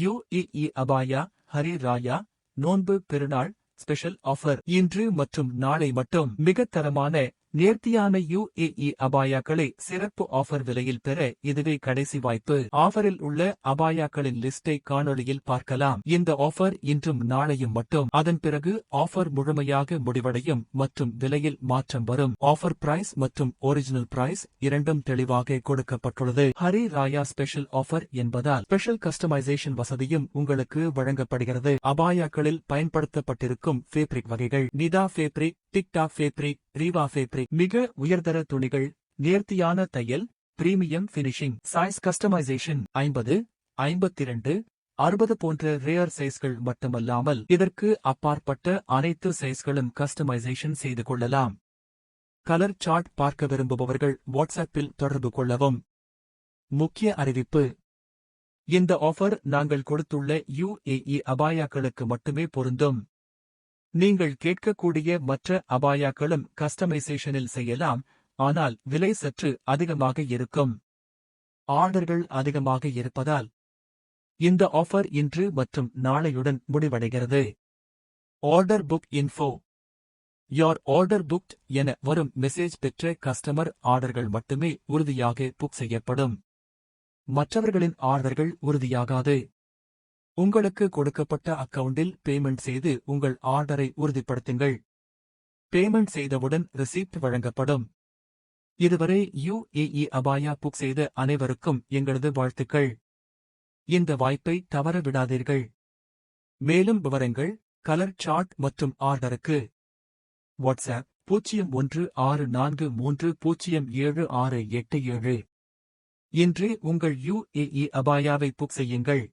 UAE அபாயா Hari ராயா நோன்பு பெருநாள் special offer இன்று மற்றும் நாளை மட்டும் மிகத் தரமான நேர்த்தியான UAE அபாயாக்களை சிறப்பு ஆஃபர் விலையில் பெற இதுவே கடைசி வாய்ப்பு. ஆஃபரில் உள்ள அபாயாக்களின் லிஸ்டை காணொளியில் பார்க்கலாம். இந்த ஆஃபர் இன்றும் நாளையும் மட்டும். அதன் பிறகு ஆஃபர் முழுமையாக முடிவடையும் மற்றும் விலையில் மாற்றம் வரும். ஆஃபர் பிரைஸ் மற்றும் ஒரிஜினல் பிரைஸ் இரண்டும் தெளிவாக கொடுக்கப்பட்டுள்ளது. ஹரி ராயா ஸ்பெஷல் ஆஃபர் என்பதால் ஸ்பெஷல் கஸ்டமைசேஷன் வசதியும் உங்களுக்கு வழங்கப்படுகிறது. அபாயாக்களில் பயன்படுத்தப்பட்டிருக்கும் ஃபேப்ரிக் வகைகள் நிதா ஃபேப்ரிக், டிக்டாக் ஃபேப்ரிக், ரீவா ஃபேப்ரிக். மிக உயர்தர துணிகள், நேர்த்தியான தையல், பிரீமியம் பினிஷிங். சைஸ் கஸ்டமைசேஷன் 50, 52, 60 போன்ற ரேர் சைஸ்கள் மட்டுமல்லாமல் இதற்கு அப்பாற்பட்ட அனைத்து சைஸ்களும் கஸ்டமைசேஷன் செய்து கொள்ளலாம். கலர் சார்ட் பார்க்க விரும்புபவர்கள் வாட்ஸ்அப்பில் தொடர்பு கொள்ளவும். முக்கிய அறிவிப்பு: இந்த ஆஃபர் நாங்கள் கொடுத்துள்ள UAE அபாயாக்களுக்கு மட்டுமே பொருந்தும். நீங்கள் கேட்கக்கூடிய மற்ற அபாயாக்களும் கஸ்டமைசேஷனில் செய்யலாம், ஆனால் விலை சற்று அதிகமாக இருக்கும். ஆர்டர்கள் அதிகமாக இருப்பதால் இந்த ஆஃபர் இன்று மற்றும் நாளையுடன் முடிவடைகிறது. Order book info: your order booked என வரும் மெசேஜ் பெற்ற கஸ்டமர் ஆர்டர்கள் மட்டுமே உறுதியாக புக் செய்யப்படும். மற்றவர்களின் ஆர்டர்கள் உறுதியாகாது. உங்களுக்கு கொடுக்கப்பட்ட அக்கவுண்டில் பேமெண்ட் செய்து உங்கள் ஆர்டரை உறுதிப்படுத்துங்கள். பேமெண்ட் செய்தவுடன் ரிசீப்ட் வழங்கப்படும். இதுவரை UAE அபாயா புக் செய்த அனைவருக்கும் எங்களது வாழ்த்துக்கள். இந்த வாய்ப்பை தவற விடாதீர்கள். மேலும் விவரங்கள், கலர் சார்ட் மற்றும் ஆர்டருக்கு வாட்ஸ்அப் 0164307687. இன்று உங்கள் UAE அபாயாவை புக் செய்யுங்கள்.